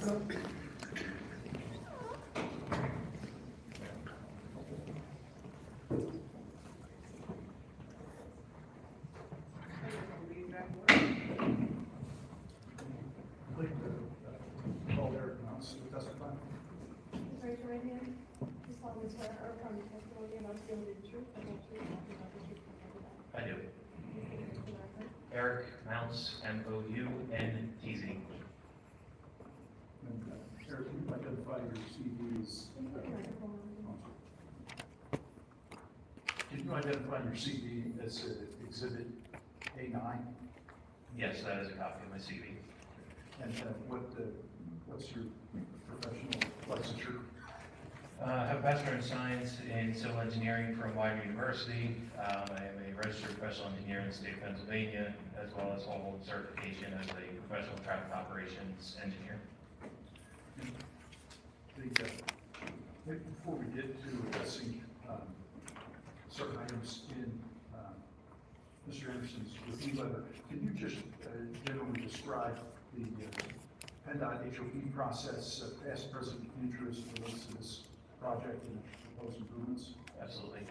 Call Eric Mounts to testify. Please raise your right hand. Please solemnly swear or affirm the testimony you're about to give will be the truth, the whole truth, and nothing but the truth, and nothing but the I do. truth. Please state your name for the record. Eric Mounts, M-O-U-N-T-Z. And Eric, can you identify your CVs? Please put your microphone on. Can you identify your CV as Exhibit A9? Yes, that is a copy of my CV. And what's your professional licensure? I have a Bachelor in Science in Civil Engineering from Widener University. I am a registered professional engineer in the state of Pennsylvania, as well as hold certification as a professional traffic operations engineer. Before we get to addressing certain items in Mr. Anderson's review letter, can you just generally describe the PennDOT HOP process, past, present, and future as it relates to this project and proposed improvements? Absolutely.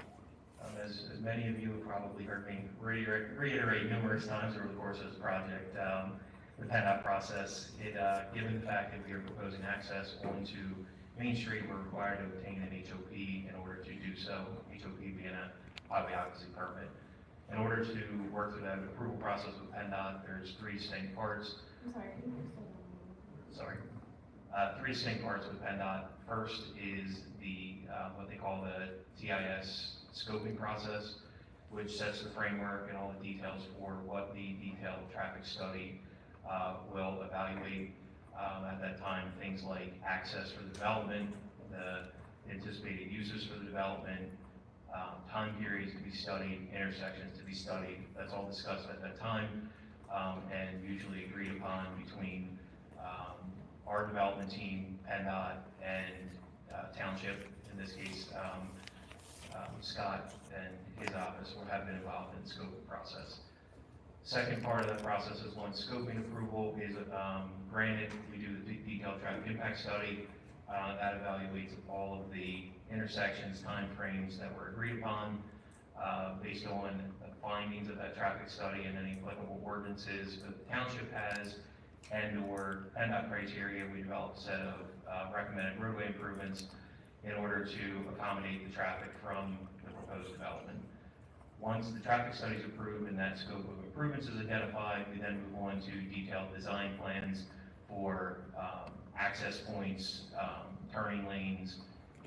As many of you have probably heard me reiterate numerous times over the course of this project, the PennDOT process, given the fact that we are proposing access onto Main Street, we're required to obtain an HOP in order to do so, HOP being a highway occupancy permit. In order to work through that approval process with PennDOT, there's three distinct parts. I'm sorry, can you just hold on? Sorry. Three distinct parts with PennDOT. First is the, what they call the TIS scoping process, which sets the framework and all the details for what the detailed traffic study will evaluate. At that time, things like access for the development, the anticipated uses for the development, time periods to be studied, intersections to be studied. That's all discussed at that time and usually agreed upon between our development team, PennDOT, and Township. In this case, Scott and his office will have been involved in the scoping process. Second part of that process is once scoping approval is granted, we do the detailed traffic impact study. That evaluates all of the intersections, timeframes that were agreed upon based on the findings of that traffic study and any applicable ordinances that the township has and/or PennDOT criteria. We developed a set of recommended roadway improvements in order to accommodate the traffic from the proposed development. Once the traffic study is approved and that scope of improvements is identified, we then move on to detailed design plans for access points, turning lanes,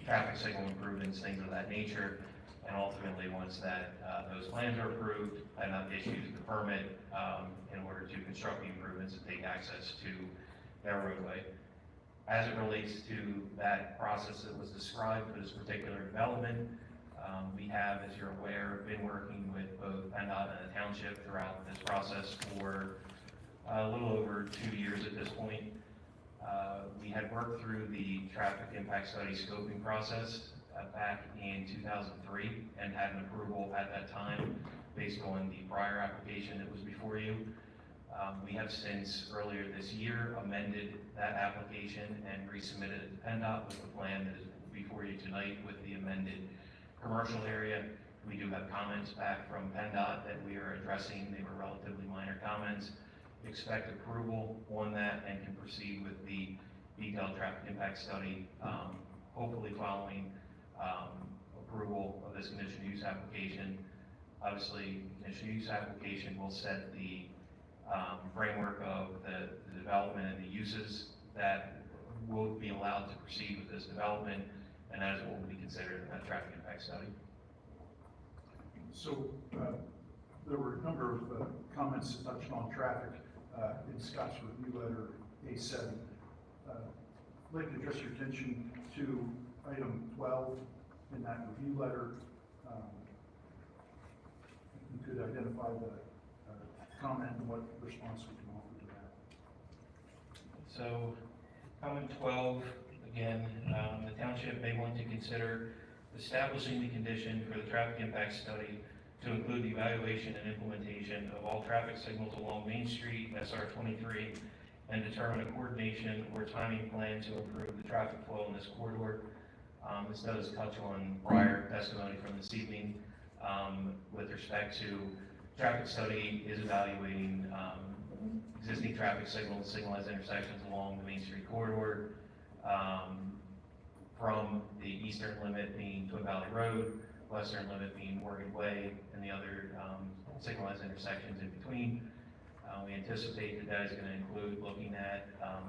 traffic signal improvements, things of that nature. And ultimately, once those plans are approved, PennDOT issues the permit in order to construct the improvements and take access to their roadway. As it relates to that process that was described for this particular development, we have, as you're aware, been working with both PennDOT and the township throughout this process for a little over 2 years at this point. We had worked through the traffic impact study scoping process back in 2003 and had an approval at that time based on the prior application that was before you. We have since earlier this year amended that application and resubmitted it to PennDOT with the plan that is before you tonight with the amended commercial area. We do have comments back from PennDOT that we are addressing. They were relatively minor comments. Expect approval on that and can proceed with the detailed traffic impact study, hopefully following approval of this conditional use application. Obviously, conditional use application will set the framework of the development and the uses that will be allowed to proceed with this development, and that is what will be considered in that traffic impact study. So there were a number of comments that touched on traffic in Scott's review letter A7. I'd like to address your attention to item 12 in that review letter. You could identify the comment and what response we can offer to that. So, comment 12, again, the township may want to consider establishing the condition for the traffic impact study to include the evaluation and implementation of all traffic signals along Main Street, SR 23, and determine a coordination or timing plan to improve the traffic flow in this corridor. This does touch on prior testimony from this evening, with respect to traffic study is evaluating, existing traffic signals, signalized intersections along the Main Street corridor, from the eastern limit being Twin Valley Road, western limit being Morgan Way, and the other, signalized intersections in between. We anticipate that that is going to include looking at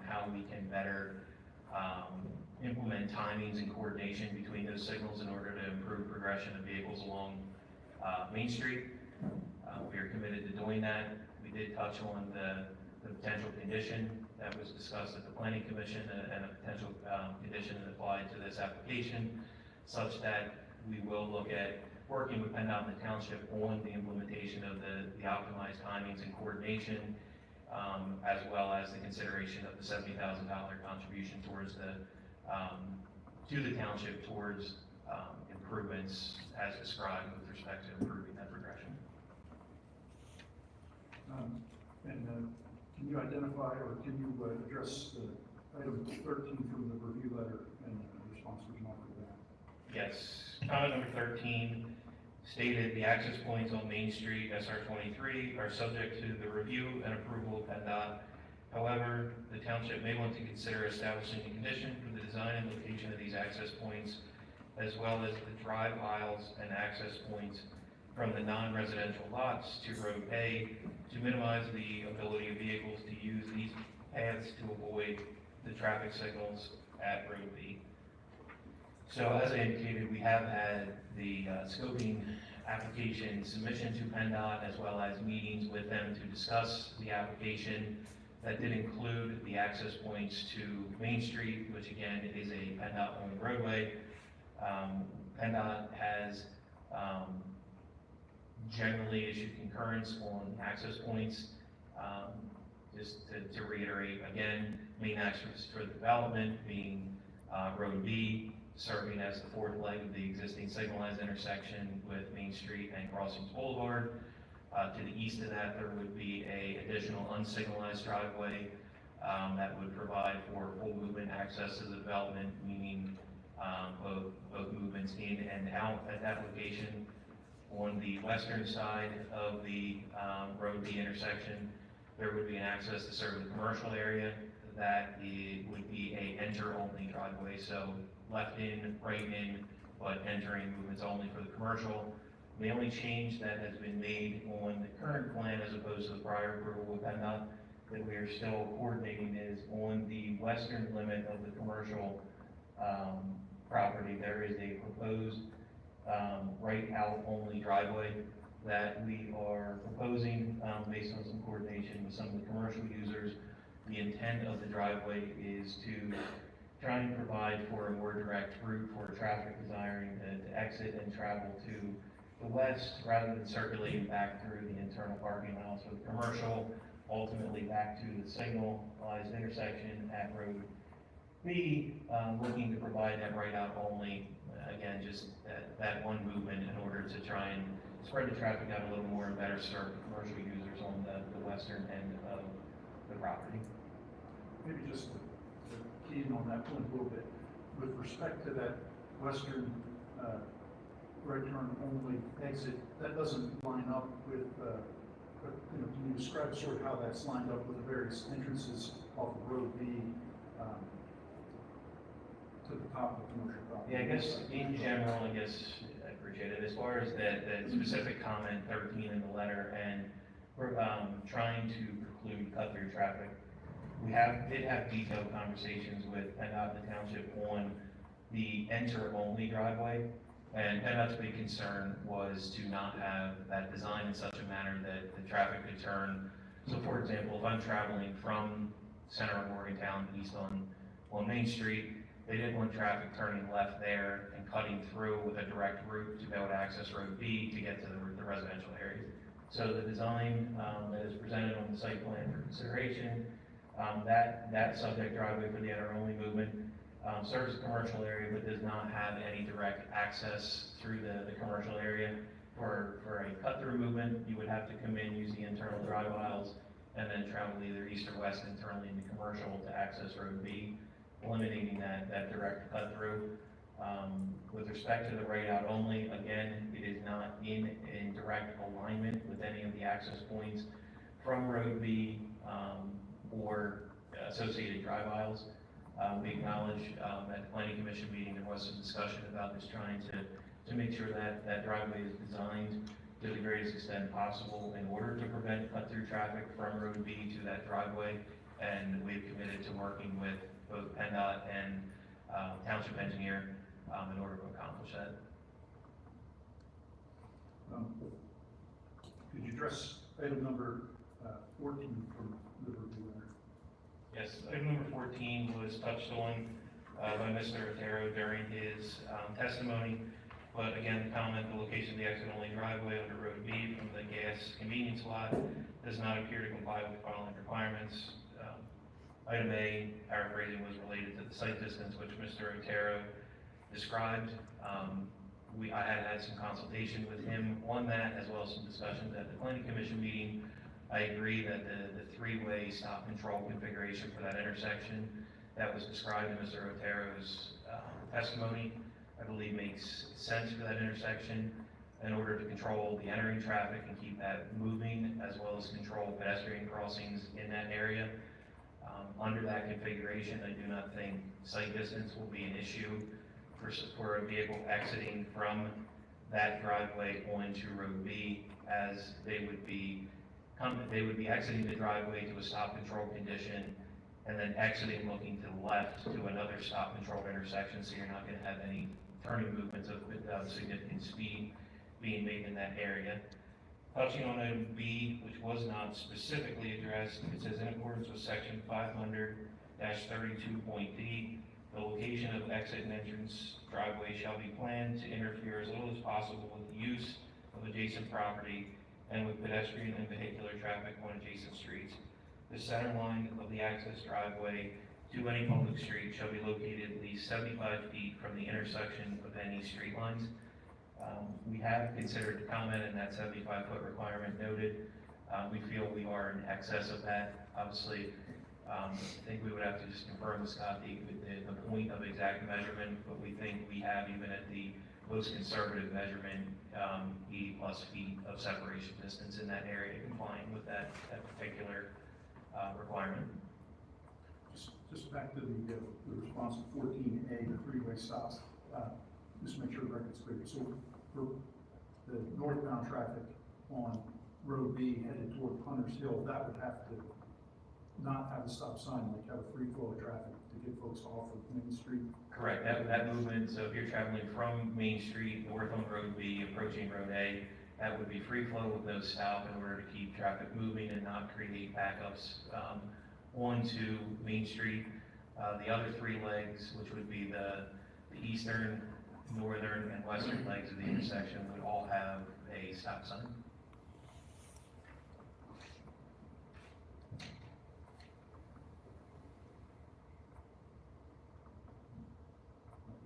how we can better implement timings and coordination between those signals in order to improve progression of vehicles along Main Street. We are committed to doing that. We did touch on the potential condition that was discussed at the Planning Commission and a potential condition that applied to this application, such that we will look at working with PennDOT and the township on the implementation of the optimized timings and coordination, as well as the consideration of the $70,000 contribution towards to the township towards improvements as described with respect to improving that progression. Can you identify or can you address item 13 from the review letter and the response remark to that? Yes, comment number 13 stated the access points on Main Street SR 23 are subject to the review and approval of PennDOT. However, the township may want to consider establishing a condition for the design and location of these access points, as well as the drive aisles and access points from the non-residential lots to Road A to minimize the ability of vehicles to use these paths to avoid the traffic signals at Road B. So as I indicated, we have had the scoping application submission to PennDOT as well as meetings with them to discuss the application. That did include the access points to Main Street, which again is a PennDOT-owned roadway. PennDOT has generally issued concurrence on access points. Just to reiterate again, main access for the development being Road B, serving as the fourth leg of the existing signalized intersection with Main Street and Crossings Boulevard. To the east of that, there would be a additional unsignalized driveway that would provide for full movement access to the development, meaning both movements in and out at that location. On the western side of the Road B intersection, there would be an access to serve the commercial area that would be a enter-only driveway, so left in, right in, but entering movements only for the commercial. The only change that has been made on the current plan as opposed to the prior approval with PennDOT that we are still coordinating is on the western limit of the commercial property, there is a proposed right out only driveway that we are proposing based on some coordination with some of the commercial users. The intent of the driveway is to try and provide for a more direct route for traffic desiring to exit and travel to the west rather than circulating back through the internal parking lots with commercial, ultimately back to the signalized intersection at Road B, looking to provide that right out only, again, just that one movement in order to try and spread the traffic out a little more and better serve the commercial users on the western end of the property. Maybe just to key in on that point a little bit. With respect to that western right turn only exit, that doesn't line up with, can you describe sort of how that's lined up with the various entrances off of Road B to the top of the commercial property? Yeah, I guess in general, I appreciate it. As far as that specific comment 13 in the letter, and we're trying to preclude cut-through traffic. We did have detailed conversations with PennDOT and the township on the enter-only driveway, and PennDOT's big concern was to not have that design in such a manner that the traffic could turn. So for example, if I'm traveling from center of Morgantown east on Main Street, they didn't want traffic turning left there and cutting through with a direct route to be able to access Road B to get to the residential areas. So the design that is presented on the site plan for consideration, that subject driveway for the enter-only movement serves the commercial area but does not have any direct access through the commercial area. For a cut-through movement, you would have to come in, use the internal drive aisles, and then travel either east or west internally into commercial to access Road B, eliminating that direct cut through. With respect to the right out only, again, it is not in direct alignment with any of the access points from Road B, or associated drive aisles. We acknowledge, at the planning commission meeting, there was some discussion about this, trying to make sure that driveway is designed to the greatest extent possible in order to prevent cut-through traffic from Road B to that driveway. And we've committed to working with both PennDOT and township engineer in order to accomplish that. Could you address item number 14 from Riverview Leonard? Yes, item number 14 was touched on by Mr. Otero during his testimony. But again, the comment, the location of the exit only driveway under Road B from the gas convenience lot does not appear to comply with the following requirements. Item A, paraphrasing, was related to the site distance, which Mr. Otero described. I had some consultation with him on that, as well as some discussions at the planning commission meeting. I agree that the three-way stop control configuration for that intersection that was described in Mr. Otero's testimony, I believe makes sense for that intersection in order to control the entering traffic and keep that moving, as well as control pedestrian crossings in that area. Under that configuration, I do not think site distance will be an issue for a vehicle exiting from that driveway onto Road B, as they would be exiting the driveway to a stop control condition and then exiting looking to the left to another stop control intersection, so you're not going to have any turning movements of significant speed being made in that area. Touching on item B, which was not specifically addressed, it says in accordance with section 500-32.d, the location of exit and entrance driveway shall be planned to interfere as little as possible with the use of adjacent property and with pedestrian and vehicular traffic on adjacent streets. The center line of the access driveway to any public street shall be located at least 75 feet from the intersection of any street lines. We have considered the comment and that 75-foot requirement noted. We feel we are in excess of that. Obviously, I think we would have to just confirm with Scott the point of exact measurement, but we think we have, even at the most conservative measurement, 80+ feet of separation distance in that area, complying with that particular requirement. Just back to the response to 14A, the three-way stop, just to make sure the record's clear. So for the northbound traffic on Road B headed toward Hunter's Hill, that would have to not have a stop sign, like have a free flow of traffic to get folks off of Main Street? Correct, that movement, so if you're traveling from Main Street north on Road B, approaching Road A, that would be free flow with no stop in order to keep traffic moving and not create backups onto Main Street. The other three legs, which would be the eastern, northern, and western legs of the intersection, would all have a stop sign.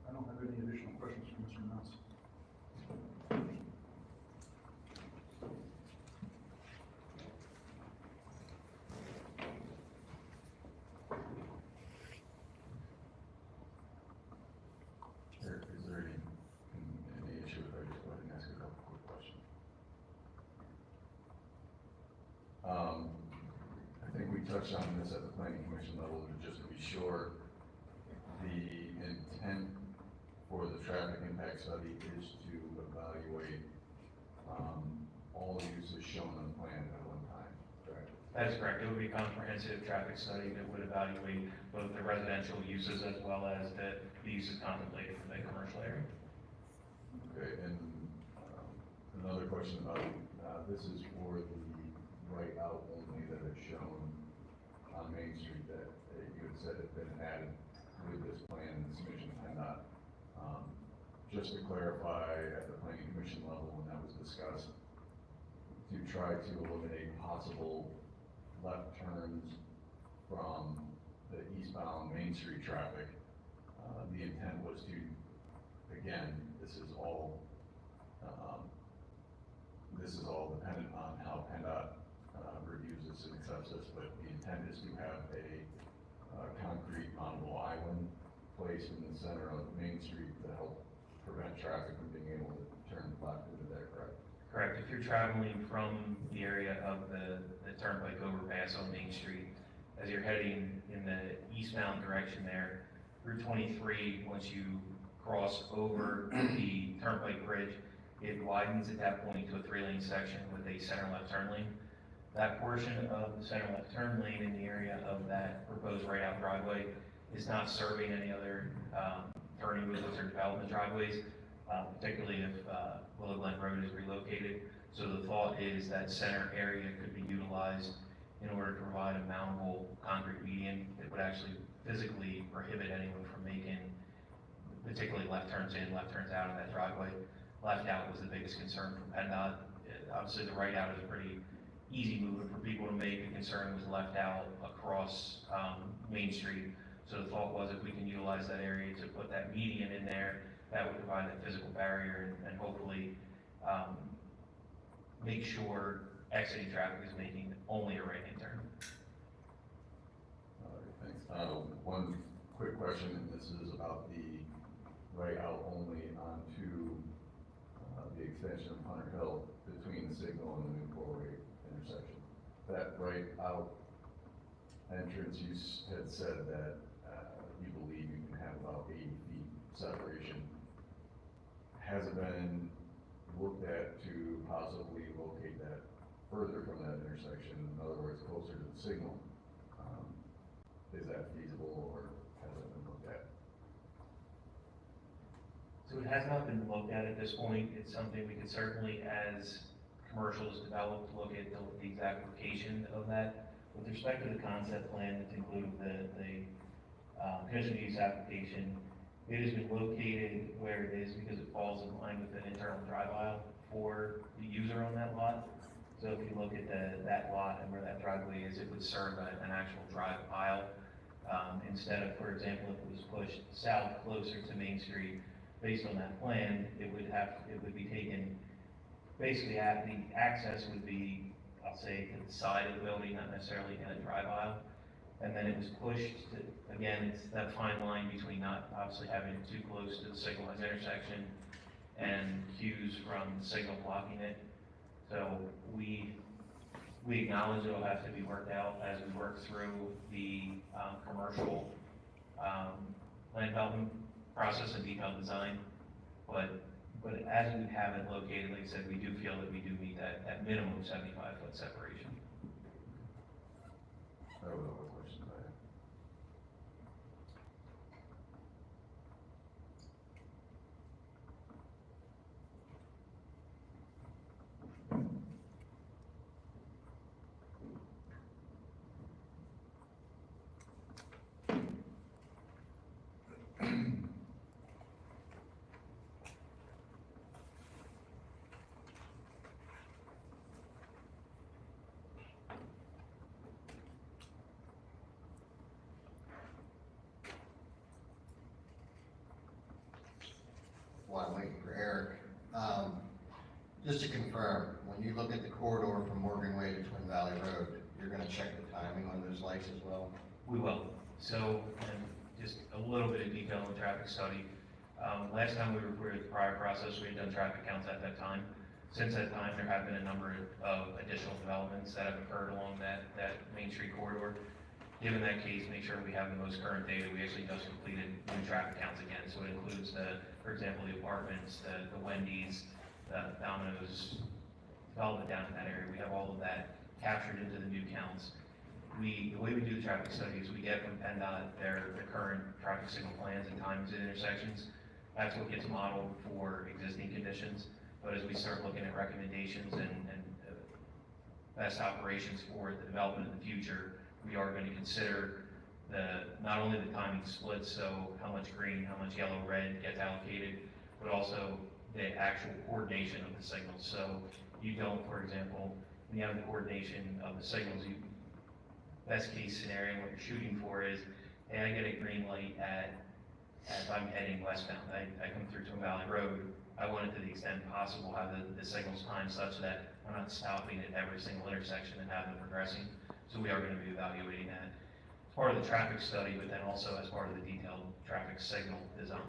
I don't have any additional questions for Mr. Mouse. Is there any issue if I just go ahead and ask a couple quick questions? I think we touched on this at the planning commission level, but just to be sure, the intent for the traffic impact study is to evaluate all the uses shown on the plan at one time, correct? That is correct. It would be a comprehensive traffic study that would evaluate both the residential uses as well as the uses contemplated for the commercial area. Okay, and another question about, this is for the right out only that is shown on Main Street that you had said had been added with this plan and submission and not. Just to clarify, at the planning commission level, when that was discussed, to try to eliminate possible left turns from the eastbound Main Street traffic, the intent was to, again, this is all dependent on how PennDOT reviews this and accepts process, but the intent is to have a concrete mountable island placed in the center of Main Street to help prevent traffic from being able to turn left into there, correct? Correct. If you're traveling from the area of the turnpike overpass on Main Street, as you're heading in the eastbound direction there, Route 23, once you cross over the turnpike bridge, it widens at that point to a 3-lane section with a center left turn lane. That portion of the center left turn lane in the area of that proposed right out driveway is not serving any other turning movements or development driveways, particularly if Willow Glen Road is relocated. So the thought is that center area could be utilized in order to provide a mountable concrete median that would actually physically prohibit anyone from making particularly left turns in, left turns out of that driveway. Left out was the biggest concern from PennDOT. Obviously, the right out is a pretty easy movement for people to make. The concern was left out across Main Street. So the thought was if we can utilize that area to put that median in there, that would provide that physical barrier and hopefully make sure exiting traffic is making only a right-hand turn. All right, thanks. One quick question, and this is about the right out only onto the extension of Hunter Hill between the signal and the new four-way intersection. That right out entrance, you had said that you believe you can have about 80 feet separation. Has it been looked at to possibly locate that further from that intersection, in other words, closer to the signal? Is that feasible, or has it been looked at? So it has not been looked at this point. It's something we could certainly, as commercials develop, look at the exact location of that. With respect to the concept plan that's included the conditional use application, it has been located where it is because it falls in line with an internal drive aisle for the user on that lot. So if you look at that lot and where that driveway is, it would serve an actual drive aisle. Instead of, for example, if it was pushed south closer to Main Street, based on that plan, it would be taken, basically the access would be, I'll say, to the side of the building, not necessarily in a drive aisle. And then it was pushed to, again, it's that fine line between not obviously having it too close to the signalized intersection and cues from the signal blocking it. So we acknowledge it'll have to be worked out as we work through the commercial land development process and detailed design. But as we have it located, like I said, we do feel that we do meet that minimum 75-foot separation. That was all the questions I had. While I'm waiting for Eric, just to confirm, when you look at the corridor from Morgan Way to Twin Valley Road, you're gonna check the timing on those lights as well? We will. So, and just a little bit of detail on the traffic study. Last time we reported the prior process, we had done traffic counts at that time. Since that time, there have been a number of additional developments that have occurred along that Main Street corridor. Given that case, make sure we have the most current data. We actually just completed new traffic counts again. So it includes for example, the apartments, the Wendy's, the Domino's development down in that area. We have all of that captured into the new counts. The way we do the traffic study is we get from PennDOT the current traffic signal plans and times at intersections. That's what gets modeled for existing conditions. But as we start looking at recommendations and best operations for the development in the future, we are going to consider not only the timing split, so how much green, how much yellow, red gets allocated, but also the actual coordination of the signals. So you don't, for example, when you have the coordination of the signals, best case scenario, what you're shooting for is, hey, I get a green light as I'm heading westbound. I come through Twin Valley Road. I want it to the extent possible have the signals timed such that I'm not stopping at every single intersection and have them progressing. So we are going to be evaluating that as part of the traffic study, but then also as part of the detailed traffic signal design.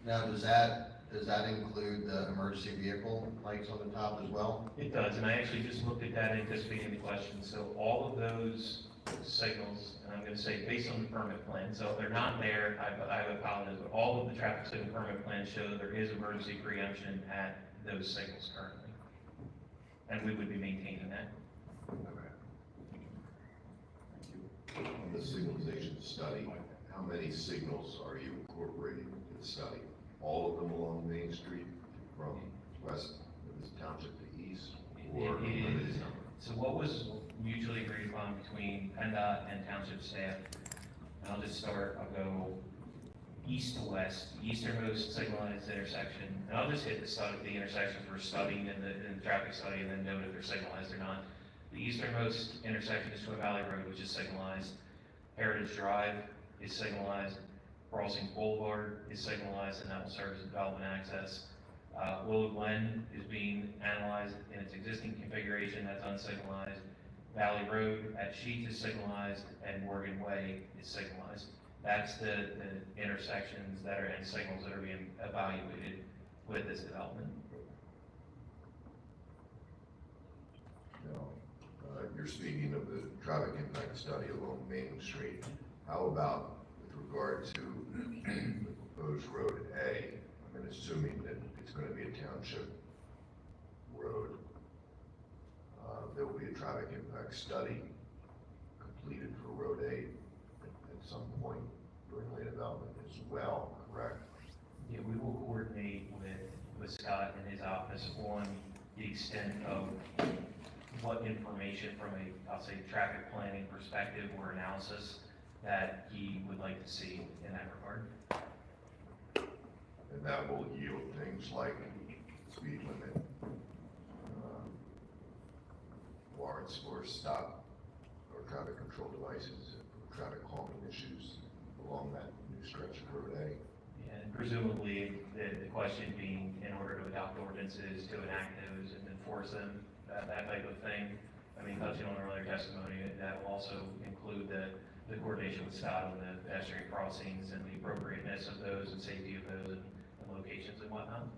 Now, does that include the emergency vehicle lights on the top as well? It does, and I actually just looked at that anticipating the question. So all of those signals, and I'm going to say based on the permit plan, so if they're not there, I apologize, but all of the traffic signal permit plans show that there is emergency preemption at those signals currently. And we would be maintaining that. On the signalization study, how many signals are you incorporating into the study? All of them along Main Street from west of this township to east? Or a It is, limited number? so what was mutually agreed upon between PennDOT and township staff, and I'll just start, I'll go east to west, the easternmost signalized intersection, and I'll just hit the intersections we're studying in the traffic study and then note if they're signalized or not. The easternmost intersection is Twin Valley Road, which is signalized. Heritage Drive is signalized. Crossing Boulevard is signalized, and that will serve as development access. Willow Glen is being analyzed in its existing configuration, that's unsignalized. Valley Road at Sheets is signalized, and Morgan Way is signalized. That's the intersections that are, and signals that are being evaluated with this development. Now, you're speaking of the traffic impact study along Main Street. How about with regard to the proposed road A? I'm assuming that it's going to be a township road. There will be a traffic impact study completed for road A at some point during late development as well, correct? Yeah, we will coordinate with Scott and his office on the extent of what information from a, I'll say, traffic planning perspective or analysis that he would like to see in that regard. And that will yield things like speed limit, warrants for stop or traffic control devices, traffic calming issues along that new stretch of road A. And presumably, the question being, in order to adopt ordinances, to enact those and enforce them, that type of thing. I mean, touching on earlier testimony, that will also include the coordination with Scott on the pedestrian crossings and the appropriateness of those and safety of those and locations and whatnot.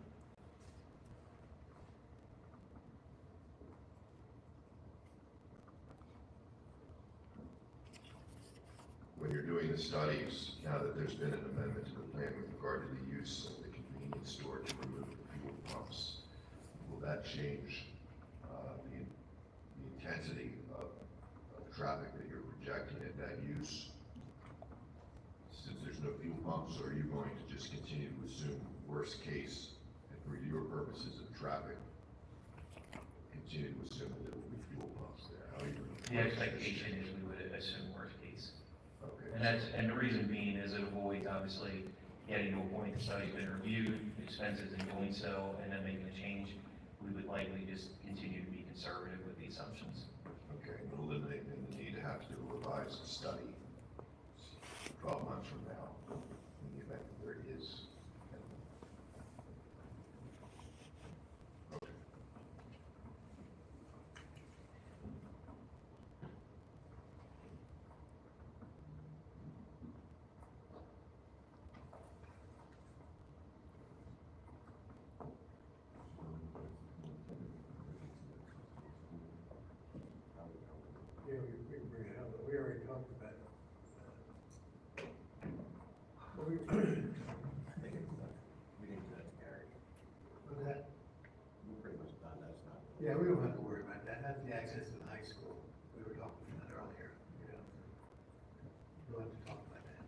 When you're doing the studies, now that there's been an amendment to the plan with regard to the use of the convenience store to remove the fuel pumps, will that change the intensity of traffic that you're projecting at that use? Since there's no fuel pumps, or are you going to just continue to assume worst case, and for your purposes of traffic, continue to assume that there will be fuel pumps there? How are you going to? The expectation is we would assume worst case. Okay. And the reason being is it avoids, obviously, getting to a point the study's been reviewed, expenses in doing so, and then making a change. We would likely just continue to be conservative with the assumptions. Okay, but eliminating the need to have to revise the study 12 months from now, in the event that there is. Okay. Yeah, we can bring it up, but we already talked about it. Well, we didn't do that, Gary. What's that? We're pretty much done, that's not. Yeah, we don't have to worry about that, that's the access to the high school, we were talking about that earlier, you know. We don't have to talk about that.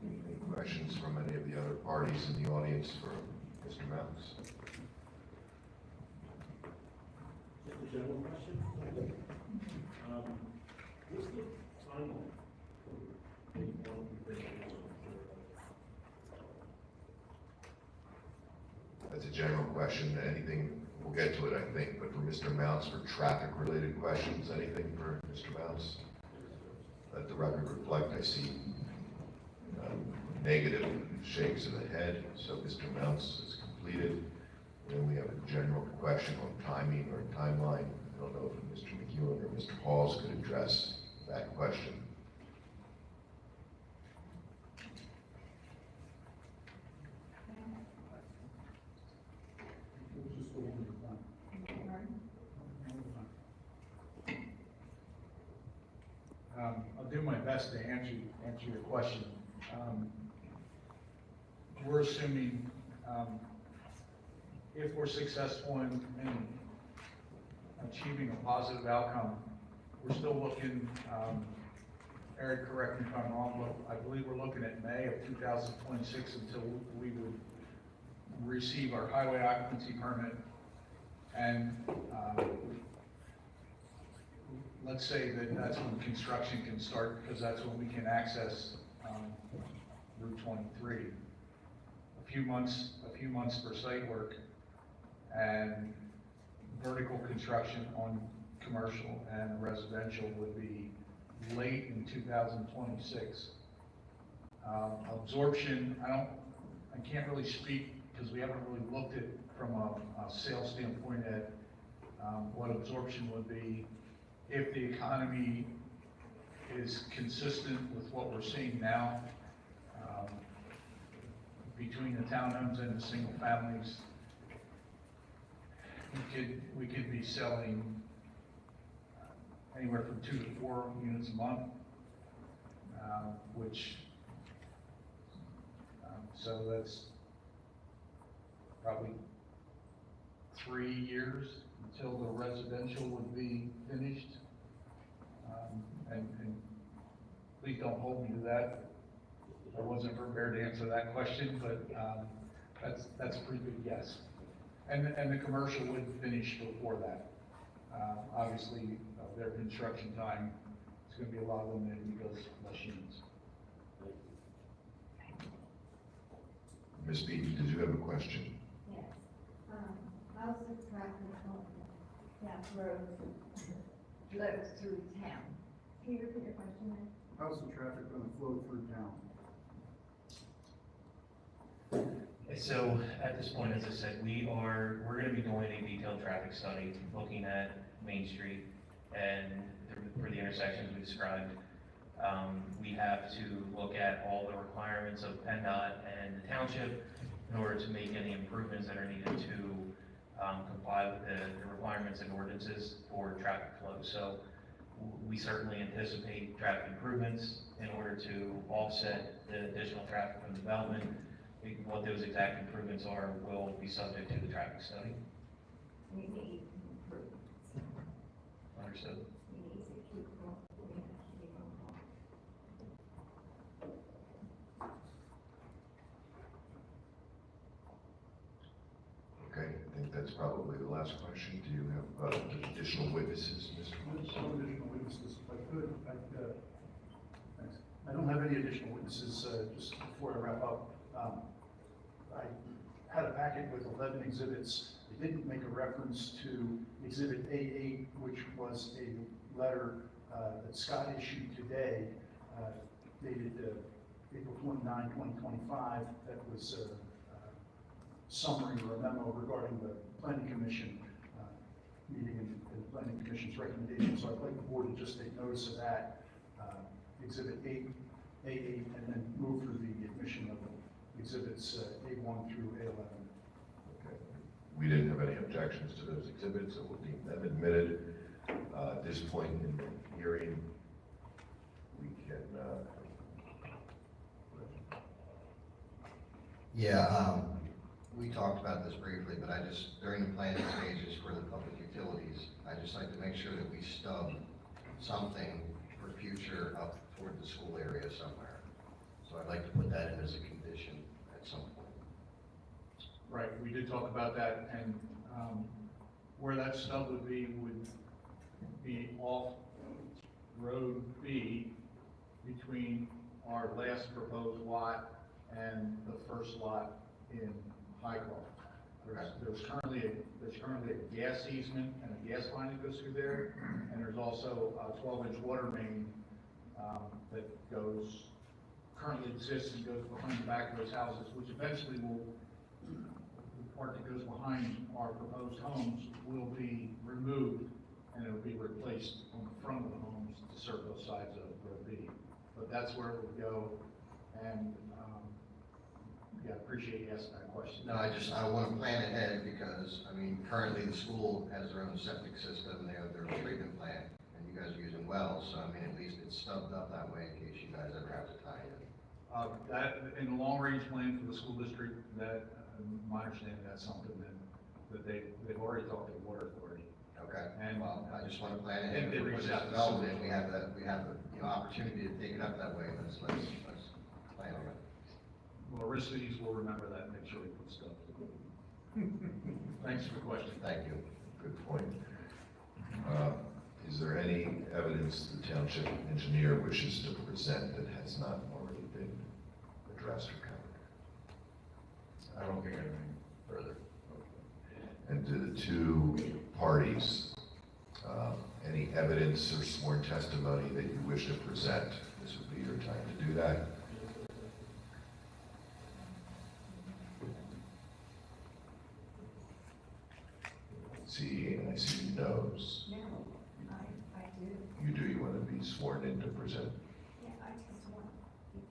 Any questions from any of the other parties in the audience for Mr. Mounts? Just a general question. What's the timeline? That's a general question, anything, we'll get to it, I think, but for Mr. Mounts, for traffic-related questions, anything for Mr. Mounts? Let the record reflect, I see negative shakes of the head, so Mr. Mounts is completed. Then we have a general question on timing or timeline. I don't know if Mr. McEwen or Mr. Halls could address that question. I'll do my best to answer your question. We're assuming, if we're successful in achieving a positive outcome, we're still looking, Eric, correct me if I'm wrong, but I believe we're looking at May of 2026 until we would receive our highway occupancy permit. And, let's say that that's when construction can start, because that's when we can access, Route 23. A few months for site work and vertical construction on commercial and residential would be late in 2026. Absorption, I can't really speak because we haven't really looked at from a sales standpoint at what absorption would be if the economy is consistent with what we're seeing now. Between the townhomes and the single families, we could be selling anywhere from 2 to 4 units a month, so that's probably 3 years until the residential would be finished. And please don't hold me to that. I wasn't prepared to answer that question, but that's a pretty good guess. And the commercial would finish before that. Obviously, their construction time is going to be a lot limited because of machines. Ms. Beaton, did you have a question? Yes. How's the traffic on that road flows through town? Can you repeat your question, ma'am? How's the traffic going to flow through town? So at this point, as I said, we're gonna be doing a detailed traffic study, looking at Main Street and for the intersections we described. We have to look at all the requirements of PennDOT and the township in order to make any improvements that are needed to comply with the requirements and ordinances for traffic flow. So we certainly anticipate traffic improvements in order to offset the additional traffic from development. What those exact improvements are will be subject to the traffic study. We need improvements. Understood. We need to keep going. We have to keep on going. Okay, I think that's probably the last question. Do you have additional witnesses, Mr. Woods? No additional witnesses, if I could. Thanks. I don't have any additional witnesses, just before I wrap up. I had a packet with 11 exhibits. It didn't make a reference to Exhibit A8, which was a letter that Scott issued today, dated April 29, 2025, that was a summary or a memo regarding the Planning Commission meeting and the Planning Commission's recommendations. So I'd like the board to just take notice of that, Exhibit A8, and then move through the admission of Exhibits A1 through A11. Okay. We didn't have any objections to those exhibits, so we'll deem them admitted. At this point in the hearing, we can, We talked about this briefly, but during the planning stages for the public utilities, I just like to make sure that we stub something for future up toward the school area somewhere. So I'd like to put that in as a condition at some point. Right, we did talk about that, and where that stub would be off Road B between our last proposed lot and the first lot in Highcroft. There's currently a gas easement and a gas line that goes through there, and there's also a 12-inch water main that currently exists and goes behind the back of those houses, which eventually will part that goes behind our proposed homes will be removed, and it'll be replaced on the front of the homes to serve both sides of Road B. But that's where it would go, and, yeah, I appreciate you asking that question. No, I want to plan ahead because, I mean, currently the school has their own septic system, they have their own treatment plant, and you guys are using wells, so I mean, at least it's stubbed up that way in case you guys ever have to tie in. That, in the long-range plan for the school district, that, my understanding, that's something that they've already talked to the water authority. Okay, And- well, I just want to plan And ahead. they If we reached put out this to development, some- we have the, you know, opportunity to take it up that way, let's plan on it. Well, Aristides will remember that and make sure he puts stuff. Thanks for the question. Thank you. Good point. Is there any evidence the township engineer wishes to present that has not already been addressed or covered? I don't think anything further. And to the two parties, any evidence or sworn testimony that you wish to present, this would be your time to do that. See, and I see no's. No, I do. You do, you want to be sworn in to present? Yeah, I just want people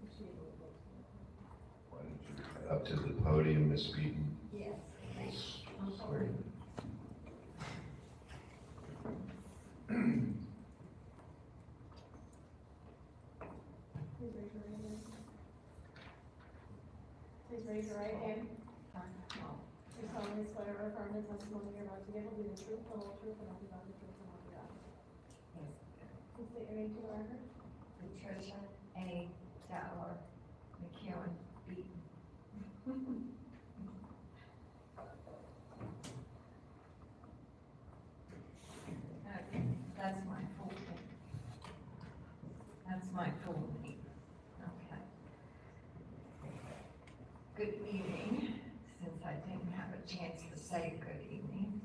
to hear Why don't you head up to the podium, Ms. Beaton? Yes. We'll swear you. Please raise your right hand. Please raise your right hand. You solemnly swear or affirm the testimony you're about to give will be the truth, the whole truth, and nothing but the truth, so help you God. Please state your name to the record. Patricia A. Dowler, McEwen, Beaton. Okay, that's my full name. That's my full name. Okay. Good evening, since I didn't have a chance to say good evening.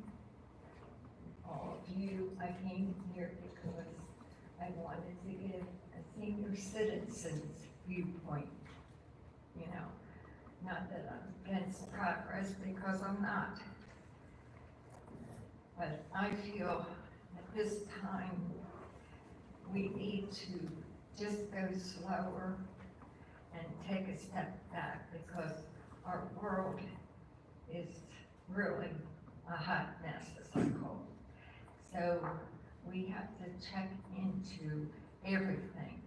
All of you, I came here because I wanted to give a senior citizen's viewpoint. You know, not that I'm against progress, because I'm not. But I feel at this time, we need to just go slower and take a step back, because our world is really a hot mess, as I call it. So we have to check into everything.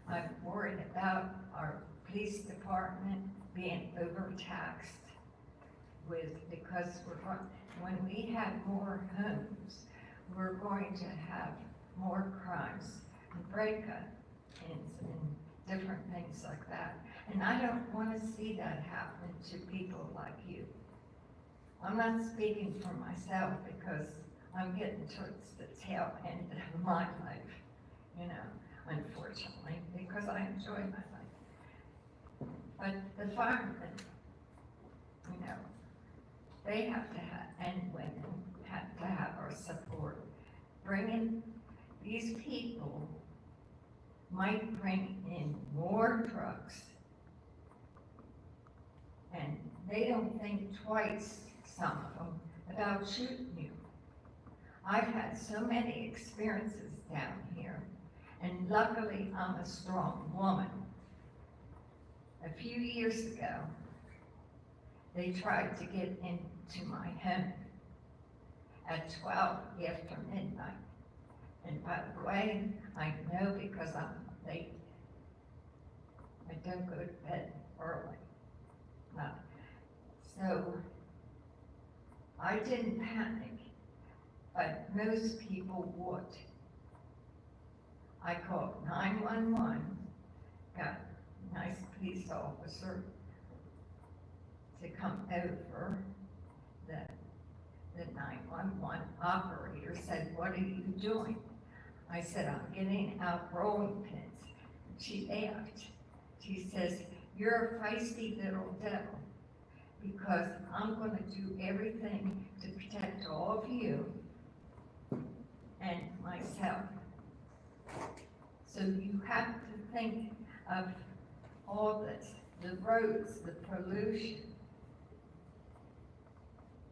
I'm worried about our police department being overtaxed because when we have more homes, we're going to have more crimes and break-ins and different things like that. And I don't want to see that happen to people like you. I'm not speaking for myself because I'm getting towards the tail end of my life, you know, unfortunately, because I enjoy my life. But the firemen, you know, they have to have, and women have to have our support. Bringing these people might bring in more drugs. And they don't think twice, some of them, about shooting you. I've had so many experiences down here, and luckily I'm a strong woman. A few years ago, they tried to get into my home at 12 after midnight. And by the way, I know because I'm late. I don't go to bed early. No. So I didn't panic, but most people would. I called 911, got a nice police officer to come over. The 911 operator said, "What are you doing?" I said, "I'm getting out rolling pins." She laughed. She says, "You're a feisty little devil, because I'm going to do everything to protect all of you and myself." So you have to think of all this. the roads, the pollution,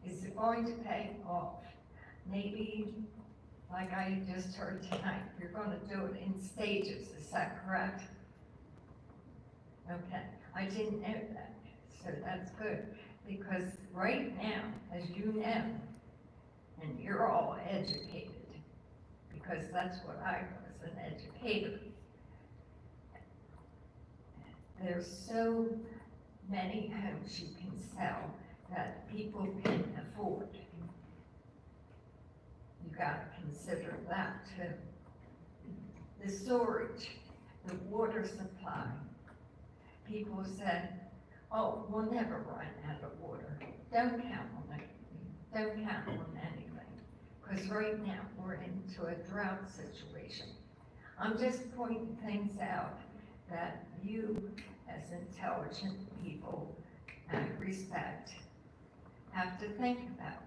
is it going to pay off? Maybe, like I just heard tonight, you're gonna do it in stages, is that correct? Okay, I didn't know that, so that's good, because right now, as you know, and you're all educated, because that's what I was, an educator. There's so many homes you can sell that people can afford. You gotta consider that too. The storage, the water supply. People said, oh, we'll never run out of water. Don't count on it. Don't count on anything. Because right now, we're into a drought situation. I'm just pointing things out that you, as intelligent people, I respect, have to think about.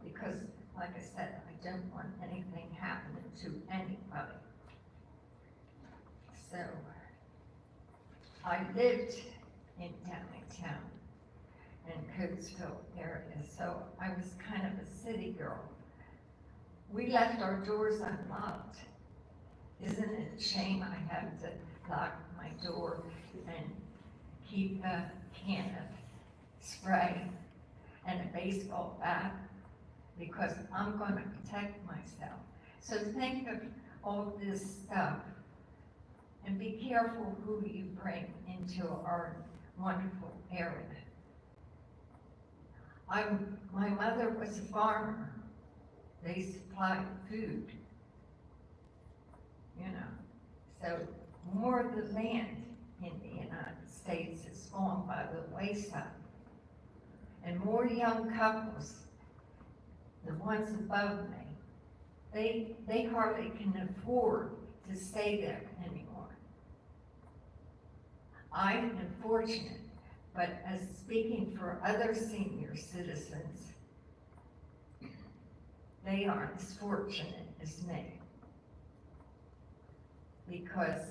Because, like I said, I don't want anything happening to anybody. So, I lived in downtown, in Coatesville area, so I was kind of a city girl. We left our doors unlocked. Isn't it a shame I have to lock my door and keep a can of spray and a baseball bat? Because I'm gonna protect myself. So think of all this stuff and be careful who you bring into our wonderful area. My mother was a farmer. They supplied food, you know. So more of the land in the United States is gone by the wayside. And more young couples, the ones above me, they hardly can afford to stay there anymore. I am fortunate, but as speaking for other senior citizens, they aren't as fortunate as me. Because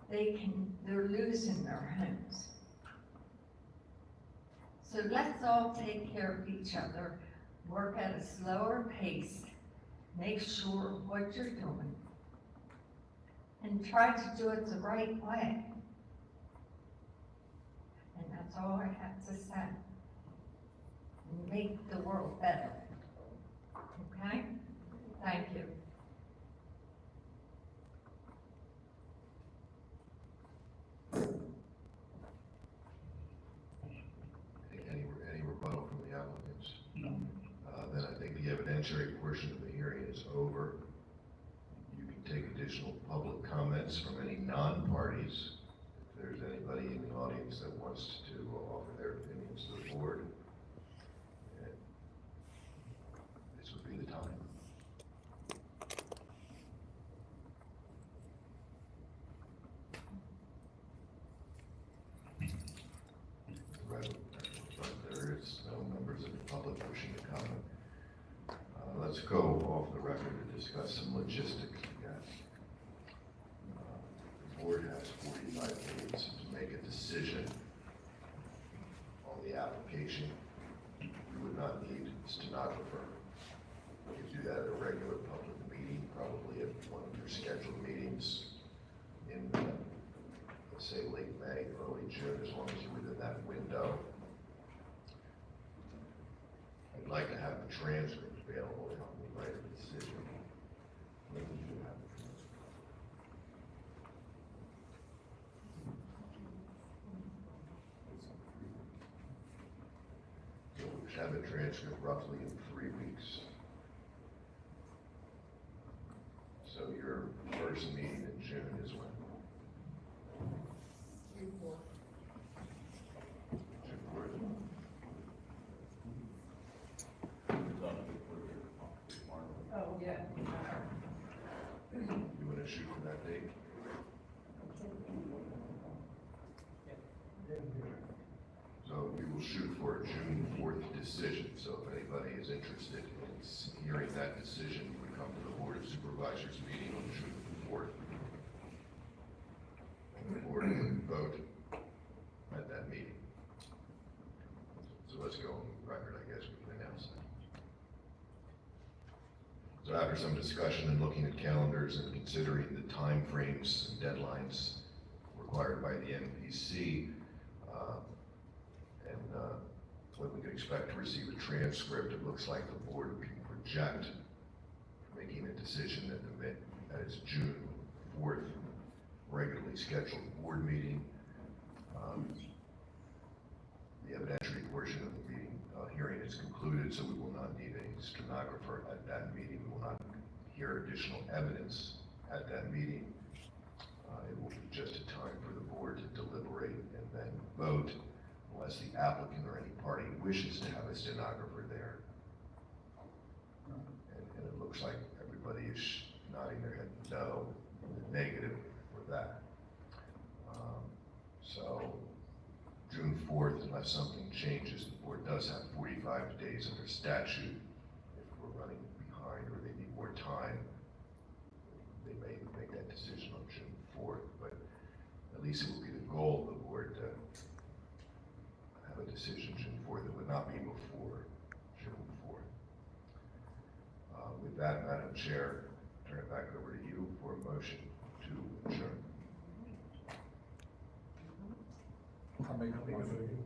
they're losing their homes. So let's all take care of each other, work at a slower pace, make sure what you're doing, and try to do it the right way. And that's all I have to say. Make the world better. Okay? Thank you. Any rebuttal from the applicants? No. Then I think the evidentiary portion of the hearing is over. You can take additional public comments from any non-parties. If there's anybody in the audience that wants to offer their opinions to the board, and this would be the time. There is no members of the public wishing to comment. Let's go off the record to discuss some logistics again. The board has 45 days to make a decision on the application. You would not need a stenographer. You could do that at a regular public meeting, probably at one of your scheduled meetings in, let's say, late May, early June, as long as you're within that window. I'd like to have the transcript available to help me write a decision. When would you have the transcript? So we should have a transcript roughly in 3 weeks. So your first meeting in June is when? June 4th. Oh, yeah. You want to shoot for that date? So we will shoot for a June 4th decision. So if anybody is interested in hearing that decision, you would come to the Board of Supervisors meeting on June 4th. And the board would vote So let's go on record, I guess we can announce that. So after some discussion and looking at calendars and considering the timeframes and deadlines required by the MPC, when we can expect to receive a transcript, it looks like the board can project making a decision at its June 4th regularly scheduled board meeting. The evidentiary portion of the meeting, hearing is concluded, so we will not need a stenographer at that meeting. We will not hear additional evidence at that meeting. It will be just a time for the board to deliberate and then vote, unless the applicant or any party wishes to have a stenographer there. And it looks like everybody is nodding their head no, negative for that. So June 4th, unless something changes, the board does have 45 days under statute. If we're running behind or they need more time, they may make that decision on June 4th, but at least it will be the goal of the board to have a decision June 4th. It would not be before June 4th. With that, Madam Chair, turn it back over to you for a motion to adjourn. I'll make a motion.